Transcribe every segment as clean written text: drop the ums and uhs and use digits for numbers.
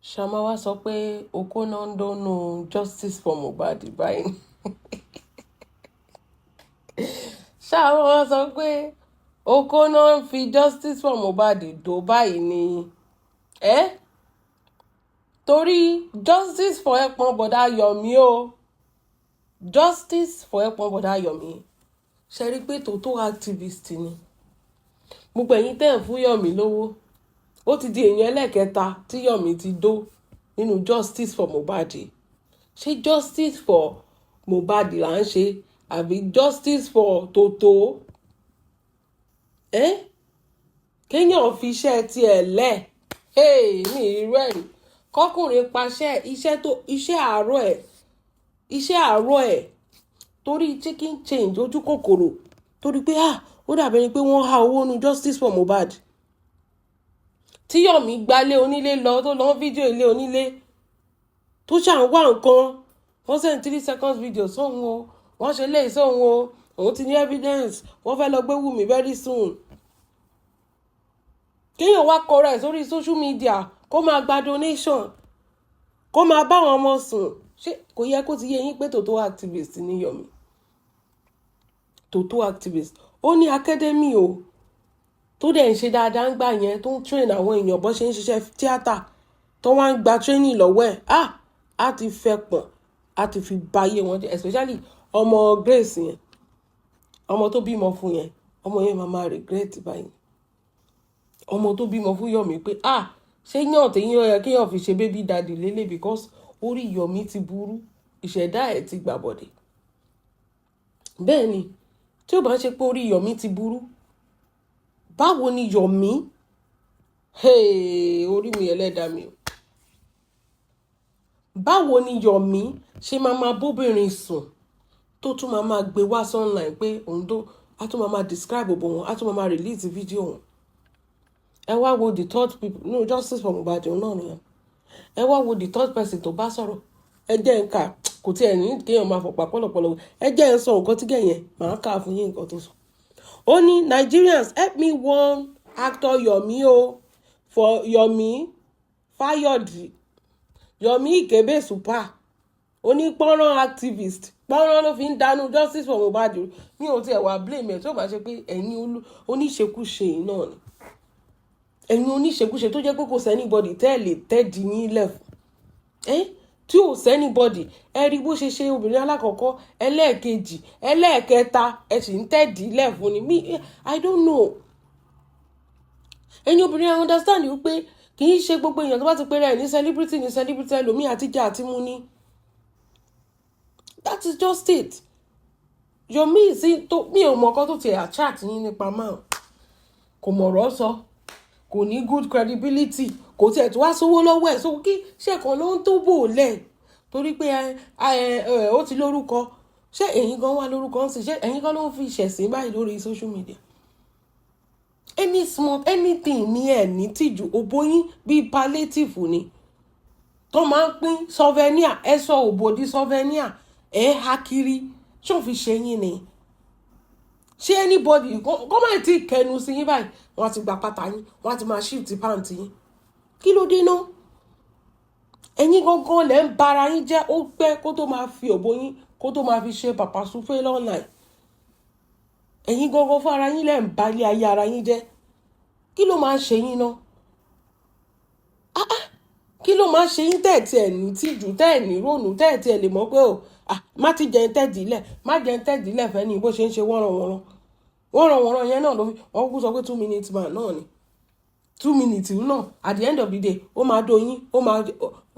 Ṣàmá wá sọ pé Okona ń dọ́nù justice for Mohbad báyìí. Ṣàmá wá sọ pé Okona ń fi justice for Mohbad dò báyìí ni. Torí justice for ẹ̀pọ̀n bọ̀dá Yomi o. Justice for ẹ̀pọ̀n bọ̀dá Yomi. Ṣe rí pé tòótọ́ activist ni. Gbogbo ẹ̀yin tẹ́ ń fún Yomi lówó. Ó ti di èèyàn ẹlẹ́kẹta tí Yomi ti dó nínú justice for Mohbad. Ṣé justice for Mohbad là ń ṣe àbí justice for Toto? Kéèyàn fi iṣẹ́ tiẹ̀ lẹ̀. Mi irú ẹ̀ rí. Kọ́kùnrin paṣẹ iṣẹ́ àárọ̀ ẹ̀ torí chicken change ojú kòkòrò torí pé ó dàbí ẹni pé wọ́n há owó nu justice for Mohbad. Tí Yomi gbálé onílé lọ tó lọ fídíò ilé onílé tó ṣàn wá nǹkan wọ́n send 3 seconds video sóhun o wọ́n ṣe lé sóhun o òun ti ní evidence wọ́n fẹ́ lọ gbé Wùmí very soon. Kéèyàn wá kọrọ ẹ̀ sórí social media kó máa gba donation kó máa bá àwọn ọmọ sùn ṣé kò yẹ kó ti yé yín pé tòótọ́ activist ni Yomi. Tòótọ́ activist ó ní academy o tó dẹ̀ ń ṣe dáadáa ń gbà yẹn tó ń train àwọn èèyàn bó ṣe ń ṣiṣẹ́ tíátà tó wá ń gba training lọ́wọ́ ẹ̀ á ti fẹ́ pọ̀n á ti fi báyé wọn jẹ́ especially ọmọ Grace yẹn ọmọ tó bímọ fún yẹn ọmọ yẹn máa regret báyìí ọmọ tó bímọ fún Yomi pé ṣé yàn téyàn yẹ kéèyàn fi ṣe baby daddy lélẹ̀ because orí Yomi ti burú ìṣẹ̀dá ẹ̀ ti gbàbọ̀dẹ̀ bẹ́ẹ̀ ni tí ó bá ṣe pé orí Yomi ti burú báwo ni Yomi orí mi ẹlẹ́dàá mi o báwo ni Yomi ṣe máa bóbìnrin sùn tó tún máa gbé wá online pé òun tó á tún máa describe òbò wọn á tún máa release video wọn ẹ wá wo the third people no justice for Mohbad náà nìyẹn ẹ wá wo the third person tó bá sọ̀rọ̀ ẹ jẹ́ ń kà kò tí ẹ̀ ní kéèyàn máa fọ̀pá pọ̀lọpọ̀lọ ẹ jẹ́ ń sọ nǹkan tí gẹ̀yẹn màá kà fún yín nǹkan tó sọ. Ó ní Nigerians help me warn actor Yomi o for Yomi Fayodi Yomi Ikebe super ó ní pọ́nrán activist pọ́nrán ló fi ń dánú justice for Mohbad mi ò tiẹ̀ wá blame ẹ̀ tó bá ṣe pé ẹ̀yin oníṣekúṣe náà ni ẹ̀yin oníṣekúṣe tó jẹ́ pé kò sẹ́nibọ́dì tẹ́ẹ̀lì tẹ́ẹ̀dì yín lẹ́fù tí ò sẹ́nibọ́dì ẹ rí bó ṣe ṣe obìnrin alákọ̀ọ́kọ́ ẹlẹ́ẹ̀kejì ẹlẹ́ẹ̀kẹta ẹ sì ń tẹ́ẹ̀dì lẹ́fù ni mi I don't know ẹ̀yin obìnrin I understand wípé kì í ṣe gbogbo èèyàn tó bá ti pè rẹ̀ ní celebrity ẹlòmíì àtijọ́ àti mú ni that is just it Yomi sí tó mi ò mọ̀ ọkọ tó ti attract yín nípa máa kò mọ̀rọ̀ sọ kò ní good credibility kò tiẹ̀ tó wá sówó lọ́wọ́ ẹ̀ so kí ṣẹ̀kan ló ń tó bò lẹ̀ torí pé ó ti lórúkọ ṣé ẹ̀yin gan wà lórúkọ ń sìn ṣé ẹ̀yin gan ló ń fi ìṣẹ̀sìn báyìí lórí social media any small anything ní ẹ̀ ní tìjú òbóyín bíi palliative ni tó máa ń pín souvenir ẹ sọ òbòdì souvenir ẹ há kiri ṣó fi ṣe yín ni ṣé anybody kọ́ máa ti kẹnu sí yín báyìí wọ́n á ti gba pátá yín wọ́n á ti máa shift pant yín kí ló dé náà ẹ̀yin gangan lẹ́ ń bara yín jẹ́ ó pẹ́ kó tó máa fi òbó yín kó tó máa fi ṣe pàpà súfé online ẹ̀yin gangan fún ara yín lẹ́ ń ba ilé ayé ara yín jẹ́ kí ló máa ṣe yín náà kí ló máa ṣe yín tẹ́ẹ̀tì ẹ̀ ní tìjú tẹ́ẹ̀ ní rònú tẹ́ẹ̀tì ẹ̀ lè mọ̀ pé má ti jẹ́ tẹ́ẹ̀dílẹ̀ má jẹ́ tẹ́ẹ̀dílẹ̀ fẹ́ ni bó ṣe ń ṣe wọ́nranwọ̀nran yẹn náà ló fi wọ́n kú sọ pé 2 minutes man náà ni 2 minutes náà at the end of the day ó máa doyin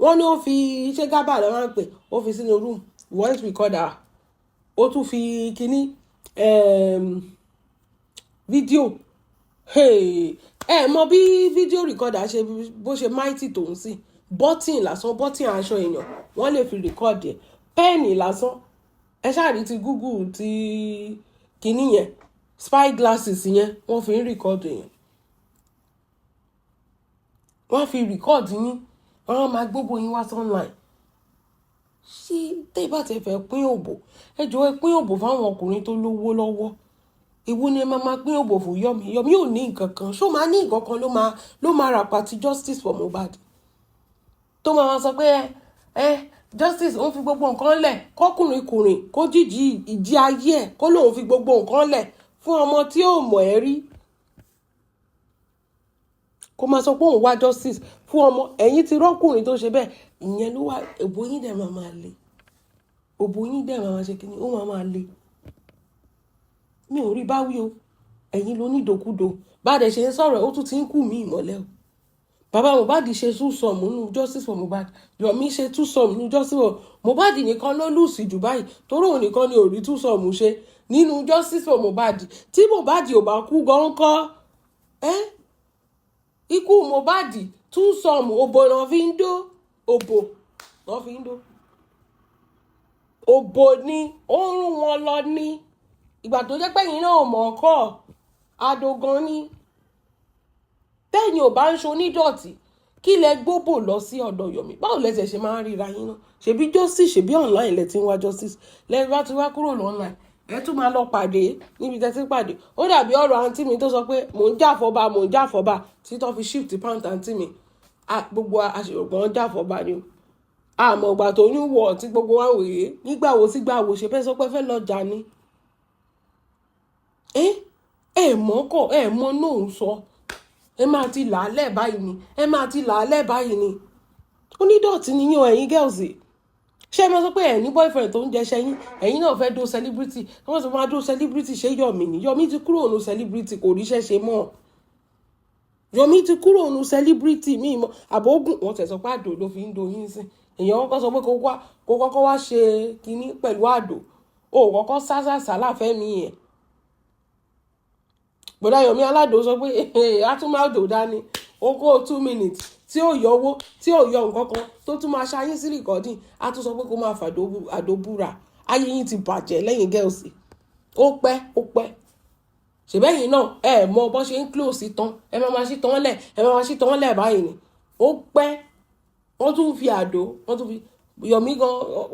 wọ́n ní ó fi ṣé gábà lọ́ máa ń pè ó fi sínú room voice recorder ó tún fi kíní fídíò mọ bí fídíò recorder ṣe bó ṣe mighty tó ń sìn bọ́tìn lásán bọ́tìn aṣọ èèyàn wọ́n lè fi record ẹ̀ pẹ́ẹ̀nì lásán ẹ ṣáàrí ti Google ti kíní yẹn spy glasses yẹn wọ́n fi ń record yẹn wọ́n fi record yín wọ́n máa gbogbo yín wá online ṣé tẹ́ bá ti fẹ́ pín òbò ẹ jọ̀ọ́ ẹ pín òbò fáwọn ọkùnrin tó lówó lọ́wọ́ ìwú ni ẹ máa pín òbò fún Yomi ò ní nǹkan kan ṣó máa ní nǹkan kan ló máa rà pàtí justice for Mohbad tó máa sọ pé justice òun fi gbogbo nǹkan lẹ̀ kọkùnrin kó jíjí ìjì ayé ẹ̀ kó lóun fi gbogbo nǹkan lẹ̀ fún ọmọ tí ò mọ̀ ẹ́ rí kó máa sọ pé òun wá justice fún ọmọ ẹ̀yin ti rọ́kùnrin tó ṣe bẹ́ẹ̀ ìyẹn ló wà òbò yín dẹ̀ máa le òbò yín dẹ̀ máa ṣe kíni ó máa le mi ò rí báwí o ẹ̀yin ló ní ìdòkúdò bá dẹ̀ ṣe ń sọ̀rọ̀ ó tún ti ń kù mí ìmọ́lẹ̀ o bàbá Mohbad ṣe túsọ̀mù nínú justice for Mohbad Yomi ṣe túsọ̀mù nínú justice for Mohbad nìkan ló lùsì jù báyìí torí òun nìkan ni ò rí túsọ̀mù ṣe nínú justice for Mohbad tí Mohbad ò bá kú gan kọ́ ikú Mohbad túsọ̀mù òbò náà fi ń dó òbò náà fi ń dó òbò ni ó ń rún wọn lọ ní ìgbà tó jẹ́ pẹ́yìn náà mọ̀ ọ́kọ́ adogan ni tẹ́yìn ò bá ń ṣonídọ̀tí kí lẹ gbóbò lọ sí ọ̀dọ̀ Yomi báwo lẹ́sẹ̀ ṣe máa ń ríra yín náà ṣebí justice ṣebí online lẹ ti ń wá justice lẹ́yìn bá ti wá kúrò lọ́nline ẹ tún máa lọ pàdé níbi tẹ́ ti pàdé ó dàbí ọ̀rọ̀ àǹtí mi tó sọ pé mò ń jàfọ́ba tí tó fi shift pant àǹtí mi gbogbo àṣègbọ́n jàfọ́ba ni o àmọ́ ìgbà tó ní wọ̀ tí gbogbo wa wèé nígbà wo sígbà wo ṣe fẹ́ sọ pé fẹ́ lọ jà ni ẹ mọ́ náà sọ ẹ máa ti làálẹ̀ báyìí ni onídọ̀tí níyàn ẹ̀yin girls ṣé ẹ máa sọ pé ẹ̀ ní boyfriend tó ń jẹṣẹ́ yín ẹ̀yin náà fẹ́ do celebrity wọ́n sọ máa do celebrity ṣé Yomi ni Yomi ti kúrò nu celebrity kò ríṣẹ́ ṣe mọ́ Yomi ti kúrò nu celebrity míì mọ́ àbógùn wọ́n tẹ̀ sọ pé àdó ló fi ń do yín sí èèyàn kọ́kọ́ sọ pé kó kọ́kọ́ wá ṣe kinní pẹ̀lú àdó ó kọ́kọ́ sásàsà láfẹ́mi yẹn bọ̀dá Yomi aládò sọ pé atúmọ̀dò dání ó kó 2 minutes tí ó yọ owó tí ó yọ nǹkan kan tó tún máa ṣayé sí rìkọ́dìn á tún sọ pé kó máa fàdó búra ayé yín ti bàjẹ́ lẹ́yìn gẹ́ọ̀sì ó pẹ́ ṣèbẹ́yìn náà ẹ mọ bọ́ ṣe ń close tán ẹ máa ṣí tán lẹ̀ báyìí ni ó pẹ́ wọ́n tún fi àdó wọ́n tún fi Yomi gan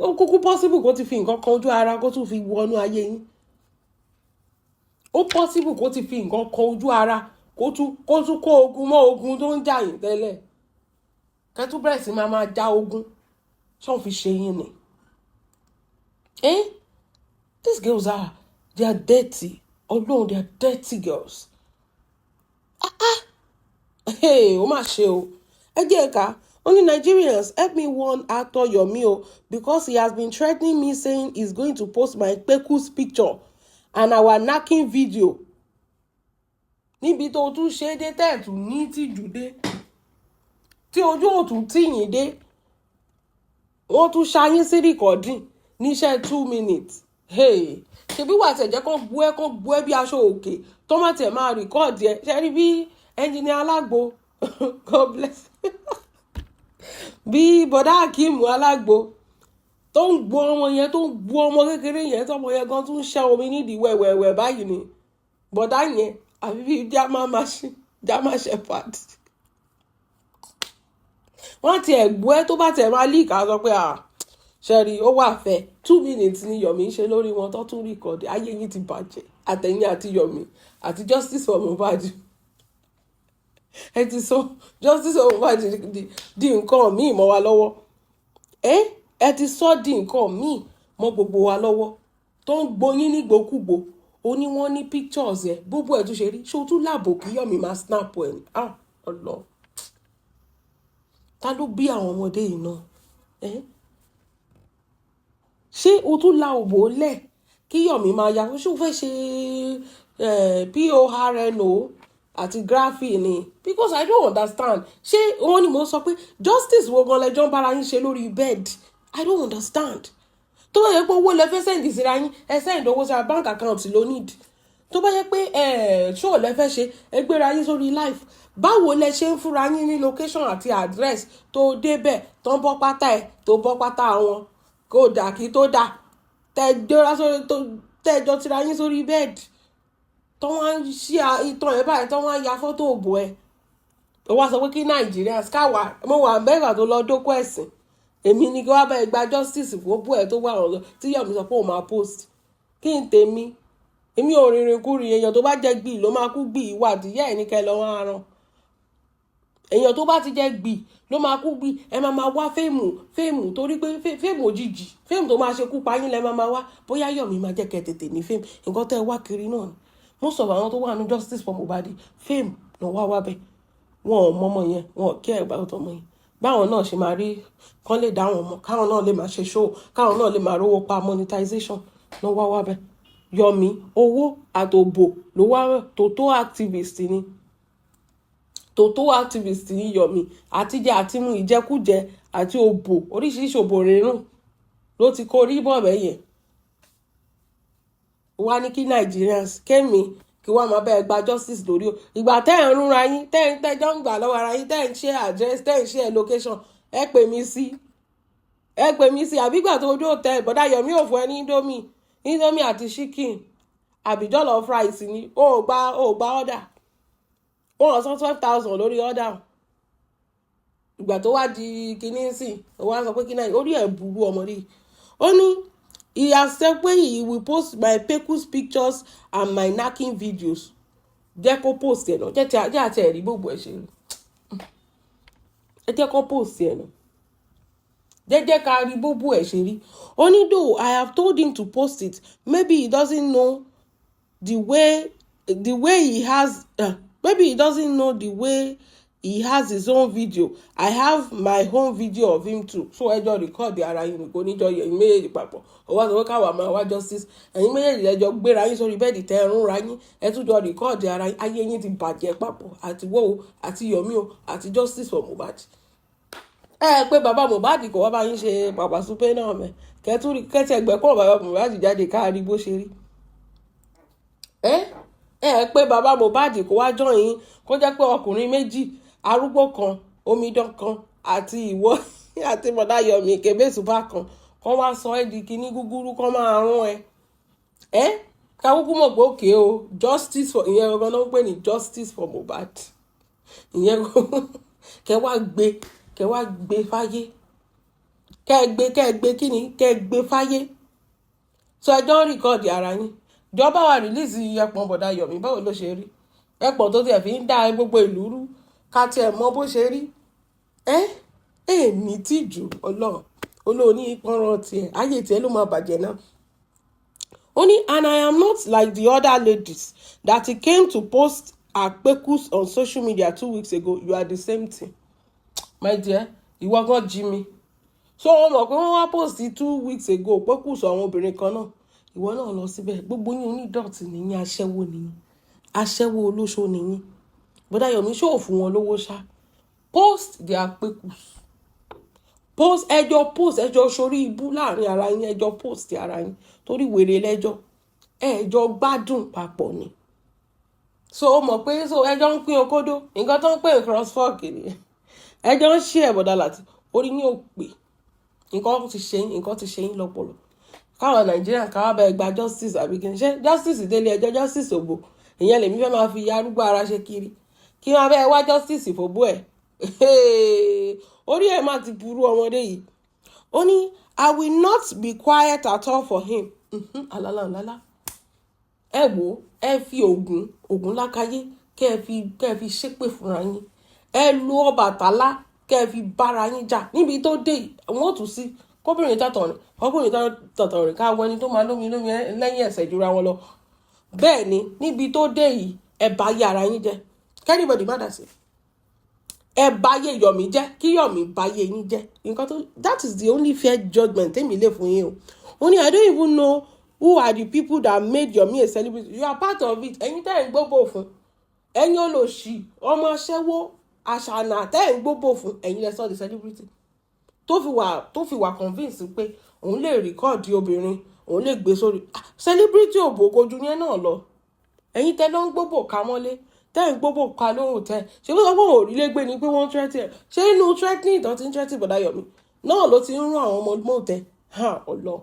ó kúkú possible kó ti fi nǹkan kan ojú ara kó tún fi wọnú ayé yín ó possible kó ti fi nǹkan kan ojú ara kó tún kó ogun mọ́ ogun tó ń jà yín tẹ́lẹ̀ kẹ́tù bẹ̀rẹ̀ sí máa já ogun ṣọ́n fi ṣe yín ni these girls they are dirty Ọlọ́run they are dirty girls ó mà ṣe o ẹ jẹ́ ẹ̀ka only Nigerians help me warn actor Yomi o because he has been threatening me saying he's going to post my Kpeku's picture and our knacking video níbi tó tún ṣe dé tẹ́ẹ̀tù ní tìjú dé tí ojú òtún tìyìn dé wọ́n tún ṣayín sí rìkọ́dìn níṣẹ́ 2 minutes ṣebí wà tẹ̀jẹ́ kan bú ẹ bí aṣọ òkè tó má tẹ̀ máa rìkọ́ọ̀dì ẹ ṣe rí bí ẹnjìnì alágbo God bless bí bọ̀dá Hakeem alágbo tó ń gbọ́ ọmọ yẹn tó ń gbọ́ ọmọ kékeré yẹn tọmọ yẹn gan tún ṣẹ́ omi nídìí wẹ̀wẹ̀wẹ̀ báyìí ni bọ̀dá yẹn àbí bíi jama shepherd wọ́n ti ẹ̀gbọ́ ẹ tó bá tẹ̀ máa líìkà sọ pé ṣẹ́rí ó wà fẹ́ 2 minutes ni Yomi ń ṣe lórí wọn tó tún rìkọ́dì ayé yín ti bàjẹ́ àtẹ̀yìn àti Yomi àti justice for Mohbad ẹ ti sọ justice for Mohbad di nǹkan míì mọ́ wa lọ́wọ́ ẹ ti sọ di nǹkan míì mọ́ gbogbo wa lọ́wọ́ tó ń gboyín ní gbòkúgbò ó ní wọ́n ní pictures ẹ̀ gbogbo ẹ̀ tún ṣe rí ṣé o tún láàbò kí Yomi máa snap ẹ̀ ní ọlọ ta ló bí àwọn ọmọdé yìí náà ṣé o tún la òbò lẹ̀ kí Yomi máa ya ṣé o fẹ́ ṣe PORNO àti graphy ni because I don't understand ṣé wọ́n ní mo sọ pé justice wo gan lẹ́jọ́ ń bára yín ṣe lórí bed I don't understand tó bá yẹ pé owó lẹ fẹ́ sẹ́ǹdì síra yín ẹ sẹ́ǹdì owó síra bank account ló need tó bá yẹ pé ṣó lẹ fẹ́ ṣe ẹ gbéra yín sórí live báwo lẹ ṣe ń fúnra yín ní location àti address tó débẹ̀ tó ń bọ́ pátá ẹ̀ tó bọ́ pátá wọn kó dà kí tó dà tẹ́jọ́ra sórí tẹ́jọ́ tira yín sórí bed tó wọ́n ń ṣí ìtàn ẹ̀ báyìí tó wọ́n ń ya fọ́tò òbò ẹ̀ ó wá sọ pé kí Nàìjíríà káwa mo wà mẹ́fà tó lọ dókó ẹ̀sìn èmi ni kí wọ́n bá gba justice fún òbò ẹ̀ tó wà ọ̀rọ̀ tí Yomi sọ pé òun máa post kí n tèmi èmi ò rìnrìn kúrin èèyàn tó bá jẹ́ gbì ló máa kú gbì ìwà àdìyẹ ẹ̀ ní kẹ́ lọ́wọ́ aràn èèyàn tó bá ti jẹ́ gbì ló máa kú gbì. Ẹ máa wá fíìmù torí pé fíìmù òjijì fíìmù tó máa ṣe kú pa yín lẹ máa wá. Bóyá Yomi máa jẹ́ kẹ́ tètè ní fíìmù nǹkan tẹ́ ẹ wá kiri náà ni. Most of àwọn tó wà ní justice for Mohbad fíìmù náà wá bẹ́ẹ̀. Wọn ò mọmọ yẹn, wọn ò kí ẹ̀ gbà ọmọ yẹn. Báwọn náà ṣe máa rí kán lè dá wọn mọ̀, káwọn náà lè máa ṣe show, káwọn náà lè máa rówó pa monetization náà wá bẹ́ẹ̀. Yomi owó àtòbò ló wá tòótọ́ activist ni. Tòótọ́ activist ni Yomi àtijẹ àtimú ìjẹkújẹ àti òbò oríṣiríṣi òbò rírùn ló ti kó rí bọ̀ bẹ́yẹn. Wá ní kí Nigerians kémi kí wọ́n máa bẹ́ẹ̀ gba justice lórí o. Ìgbà tẹ́ ẹ̀ ń rúnra yín tẹ́ ẹ̀ ń tẹ́jọ́ ń gbà lọ́wọ́ ara yín tẹ́ ẹ̀ ń share address tẹ́ ẹ̀ ń share location ẹ pè mí sí àbígbà tó ojú òtẹ́ bọ́dá Yomi ò fún ẹ ní indomie àti chicken àbí jollof rice ni ó gba order wọ́n san 12,000 lórí order. Ìgbà tó wá di kinní sí ó wá sọ pé kí náà orí ẹ̀ burú ọmọdé. Ó ní he has said pé he will post my pecus pictures and my knacking videos. Jẹ́ kó post ẹ̀ náà jẹ́ àti ẹ̀rí gbogbo ẹ̀ ṣe rí. Ẹ jẹ́ kó post ẹ̀ náà. Jẹ́ ká rí gbogbo ẹ̀ ṣe rí. Ó ní though I have told him to post it, maybe he doesn't know the way he has maybe he doesn't know the way he has his own video. I have my own video of him too. So ẹjọ́ record ara yín kò níjọ yẹn méjèèjì papọ̀. Ó wá sọ pé káwa máa wá justice. Ẹ̀yin méjèèjì lẹ́jọ́ gbéra yín sórí bẹ́ẹ̀dì tẹ́ ẹ̀rún ra yín. Ẹ tún jọ record ara yín. Ayé yín ti bàjẹ́ papọ̀. Àti wo àti Yomi o àti justice for Mohbad. Pé bàbá Mohbad kò wá bá yín ṣe bàbá súpé náà mẹ́. Kẹ́tì ẹgbẹ́ kọ́ bàbá Mohbad jáde káàrí bó ṣe rí. Pé bàbá Mohbad kò wá jọ yín kó jẹ́ pé ọkùnrin méjì arúgbó kan omidan kan àti ìwọ àti bọ̀dá Yomi kébésùbá kan wá sọ ẹ́ di kíní gúgúrú kan máa rún ẹ. Káwúkú mọ̀ pé òkè o justice for ìyẹn ọgbọ́n náà ń pè ní justice for Mohbad. Ìyẹn kẹ́ wá gbé fáyé. Kẹ́ gbé kíni kẹ́ gbé fáyé. So ẹjọ́ ń rìkọ́ọ̀dì ara yín. Ìjọba wa release ẹpọ̀n bọ̀dá Yomi báwo ló ṣe rí. Ẹpọ̀n tó tiẹ̀ fi ń dá gbogbo ìlú rú ká tiẹ̀ mọ bó ṣe rí. Ní tìjú Ọlọ́run olóòní ìpọ́nrán tiẹ̀ ayé tiẹ̀ ló máa bàjẹ́ náà. Ó ní and I am not like the other ladies that he came to post her pecus on social media 2 weeks ago. You are the same thing. My dear, ìwọ gan jí mi. So wọ́n mọ̀ pé wọ́n wá post 2 weeks ago pecus àwọn obìnrin kan náà. Ìwọ náà lọ síbẹ̀ gbogbo yín onídọ̀tí nìyí aṣẹ́wó nìyí aṣẹ́wó olóṣó nìyí. Bọ́dá Yomi ṣó fún wọn lówó ṣá. Post their pecus. Post ẹjọ́ sórí ibú láàrin ara yín ẹjọ́ post ara yín torí wèrè lẹ́jọ́ ẹjọ́ gbádùn papọ̀ ni. So mọ̀ pé ẹjọ́ ń pín okódó nǹkan tó ń pè ní cross fork ni ẹjọ́ ń ṣe ẹ̀bọ̀dà láti orí ní òpè nǹkan ti ṣe yín lọ́pọlọ. Káwọn Nàìjíríà káwá bẹ gba justice àbí kí n ṣe justice délé ẹjọ́ justice òbò ìyẹn lèmi fẹ́ máa fi arúgbó ara ṣe kiri kí wọ́n bẹ wá justice fòbó ẹ̀. Orí ẹ̀ máa ti burú ọmọdé yìí. Ó ní I will not be quiet at all for him. Alálàlálá. Ẹ wò ẹ fi ògùn lákàyé kẹ́ ẹ fi ṣépè fúnra yín. Ẹ lu Ọbàtálá kẹ́ ẹ fi bára yín jà níbi tó dé wọ́n tún sí kóbìnrin tọ̀tọ̀rìn ká wọ ẹni tó máa lómi lẹ́yìn ẹ̀sẹ̀ jura wọn lọ. Bẹ́ẹ̀ ni níbi tó dé yìí ẹ bá yé ara yín jẹ́ kẹ́nìbọ̀dì má dà sí. Ẹ bá yé Yomi jẹ́ kí Yomi bá yé yín jẹ́ nǹkan tó that is the only fair judgment tèmi lè fún yín o. Ó ní I don't even know who are the people that made Yomi a celebrity. You are part of it. Ẹ̀yin tẹ́ ẹ̀ ń gbóbò fún ẹ̀yin olóṣì ọmọ aṣẹ́wó àṣànà tẹ́ ẹ̀ ń gbóbò fún ẹ̀yin lẹ sọ the celebrity tó fi wà convince pé òun lè rìkọ́ọ̀dì obìnrin òun lè gbé sórí celebrity òbò kojú yẹn náà lọ. Ẹ̀yin tẹ́ ló ń gbóbò ká mọ́lé tẹ́ ń gbóbò ká lóhùn tẹ́ ṣé kó sọ pé òun ò rí lé gbé ni pé wọ́n threaten ẹ̀ ṣé inú threatening tó ti ń threaten bọ̀dá Yomi náà ló ti ń rán àwọn ọmọ ọdún tẹ́ ọlọ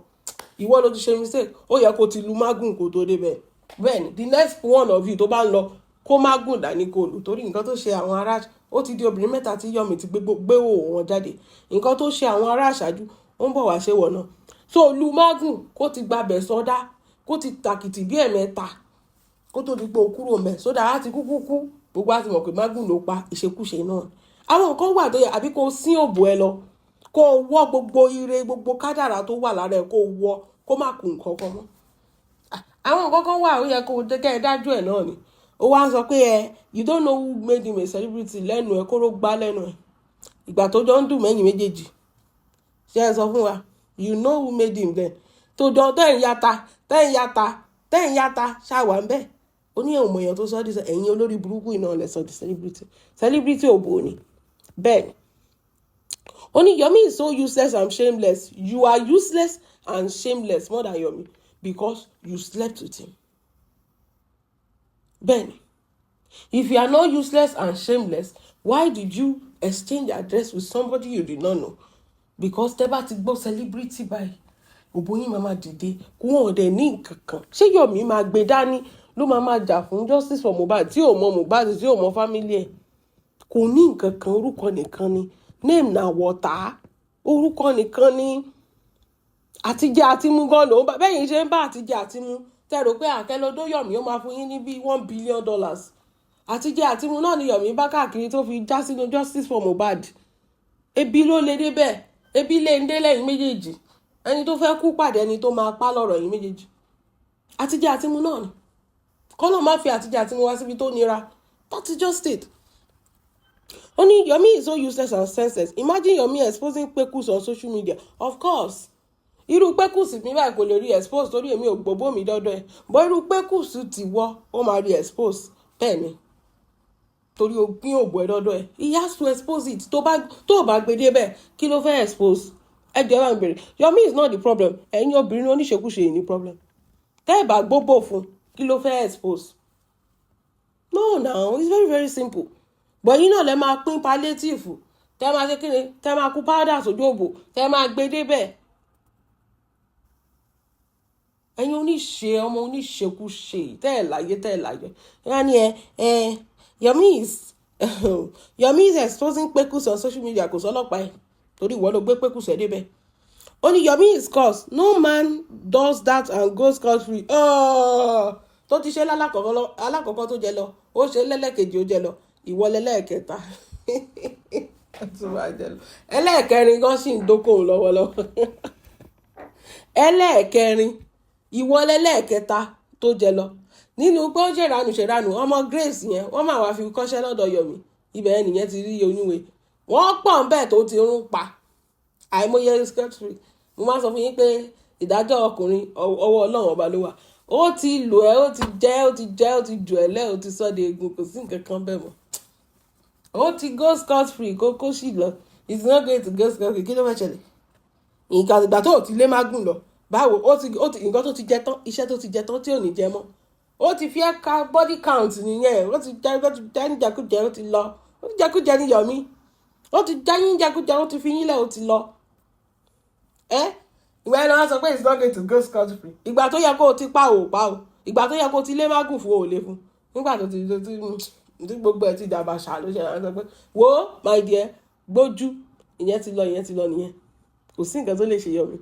ìwọ ló ti ṣe mistake ó yẹ kó ti lu mágùn kó tó débẹ̀. Bẹ́ẹ̀ni the next one of you tó bá ń lọ kó mágùn dání kó lù torí nǹkan tó ṣe àwọn ará ó ti di obìnrin mẹ́ta tí Yomi ti gbé òun wọn jáde nǹkan tó ṣe àwọn ará àṣáájú ó ń bọ̀ wá ṣe wọ̀ náà. So lu mágùn kó ti gbabẹ̀ sọdá kó ti tàkìtì bí ẹ̀mẹ́ta kó tó di pé ó kúrò mẹ́ sódà á ti kú gbogbo á ti mọ̀ pé mágùn ló pa ìṣekúṣe náà àwọn nǹkan wà tó yẹ àbí kó sín òbò ẹ lọ kó wọ́ gbogbo ire gbogbo kádàrà tó wà lára ẹ kó wọ́ kó má kù nǹkan kan mọ́. àwọn nǹkan kan wà ó yẹ kó kẹ́ ẹ dájú ẹ̀ náà ni ó wá ń sọ pé you don't know who made him a celebrity lẹ́nu ẹ kó ló gbá lẹ́nu ẹ ìgbà tó jọ ń dùn mẹ́yìn méjèèjì ṣé ẹ sọ fún wa you know who made him then tó jọ tẹ́yìn yata ṣàwà ń bẹ́ẹ̀ ó ní ẹ̀wọ̀n èèyàn tó sọ ọ́ di ẹ̀yin olórí burúkú iná lẹ̀ sọ di celebrity òbò ni bẹ́ẹ̀ ni ó ní Yomi is so useless and shameless you are useless and shameless more than Yomi because you slept with him bẹ́ẹ̀ ni if you are not useless and shameless why did you exchange address with somebody you did not know because tẹ́ bá ti gbọ́ celebrity báyìí òbò yín máa dìde kó wọn dẹ̀ ní nǹkan kan ṣé Yomi máa gbé dání ló máa jà fún justice for Mohbad tí ò mọ Mohbad tí ò mọ family ẹ̀ kò ní nǹkan kan orúkọ nìkan ni name na water orúkọ nìkan ni àtijẹ́ àtimú gan ló bẹ́ẹ̀ yìí ṣe ń bá àtijẹ́ àtimú tẹ̀rọ pé àkẹ́lódó Yomi ó máa fún yín ní bíi $1 billion àtijẹ́ àtimú náà ni Yomi bá káàkiri tó fi já sínú justice for Mohbad ebi ló lè débẹ̀ ebi lè ń dé lẹ́yìn méjèèjì ẹni tó fẹ́ kú pàdé ẹni tó máa pa lọ́rọ̀ yìí méjèèjì àtijẹ́ àtimú náà ni kọ́nà má fi àtijẹ́ àtimú wá síbi tó nira that is just it. Only Yomi is so useless and senseless. Imagine Yomi exposing Pekus on social media. Of course. Irú Pekus mi báyìí kò lè rí expose torí èmi ò gbogbo mi dọ́dọ̀ ẹ̀. Bọ́ irú Pekus ti wọ́ ó máa rí expose. Bẹ́ẹ̀ ni. Torí o gbin ògbó ẹ̀ dọ́dọ̀ ẹ̀. He has to expose it. Tó bá gbé débẹ̀ kí ló fẹ́ expose? Ẹ jẹ́ wá ń bèrè. Yomi is not the problem. Ẹ̀yin obìnrin oníṣekúṣe yìí ni problem. Tẹ́ ẹ̀ bá gbóbò fún kí ló fẹ́ expose? No, now it's very very simple. But you know lẹ máa pín palliative tẹ́ máa ṣe kíni tẹ́ máa kú powder sójú òbò tẹ́ máa gbé débẹ̀ ẹ̀yin oníṣe ọmọ oníṣekúṣe tẹ́ ẹ̀ láyé wọ́n ní Yomi is exposing Pekus on social media kò sọ́lọ́pàá ẹ̀ torí ìwọ ló gbé Pekus ẹ̀ débẹ̀ ó ní Yomi is cursed no man does that and goes scot-free tó ti ṣe alákọ̀ọ́kọ́ tó jẹ lọ ó ṣe lẹ́lẹ́kejì ó jẹ lọ ìwọlé lẹ́ẹ̀kẹta ẹlẹ́ẹ̀kẹrin gan sì ń dókòwò lọ́wọ́lọ́wọ́ ẹlẹ́ẹ̀kẹrin ìwọlé lẹ́ẹ̀kẹta tó jẹ lọ nínú pé ó ṣèrànù ọmọ Grace yẹn wọ́n máa wá fi kọ́ṣẹ́ lọ́dọ̀ Yomi ibẹ̀ nìyẹn ti rí oníwèé wọ́n pọ̀ ń bẹ́ẹ̀ tó ti rún pa àìmọye scot-free mo máa sọ fún yín pé ìdájọ́ ọkùnrin ọwọ́ Ọlọ́run ọba ló wà ó ti lò ẹ́ ó ti jù ẹ́ lẹ́ ó ti sọ́ de egun kò sí nǹkan kan bẹ́ẹ̀ mọ́ ó ti go scot-free kó sì lọ it's not going to go scot-free kí ló fẹ́ ṣẹlẹ̀ nǹkan ìgbà tó ti lé mágùn lọ báwo ó ti nǹkan tó ti jẹ tán iṣẹ́ tó ti jẹ tán tí ò ní jẹ mọ́ ó ti fi ẹ̀ka body count nìyẹn ó ti jẹ́ níjàkújẹ ó ti lọ ó ti jẹkújẹ ní Yomi ó ti jẹ́ yín jẹkújẹ ó ti fi yín lẹ̀ ó ti lọ ìwé ẹni wọn sọ pé it's not going to go scot-free ìgbà tó yẹ kó o ti pa ò ìgbà tó yẹ kó o ti lé mágùn fún ò lè fún nígbà tó ti gbogbo ẹ̀ ti dàbà ṣá ló ṣe àwọn sọ pé wo my dear gbójú ìyẹn ti lọ nìyẹn kò sí nǹkan tó lè ṣe Yomi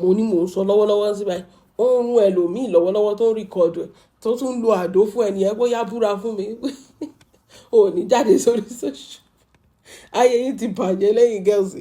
mo ní mò ń sọ lọ́wọ́lọ́wọ́ sí báyìí ó ń rún ẹlòmíì lọ́wọ́lọ́wọ́ tó ń rìkọ́dù ẹ̀ tó tún ń lo àdó fún ẹni ẹ bóyá búra fún mi ò ní jáde sórí social ayé yìí ti bàjẹ́ lẹ́yìn gẹ́ọ̀sì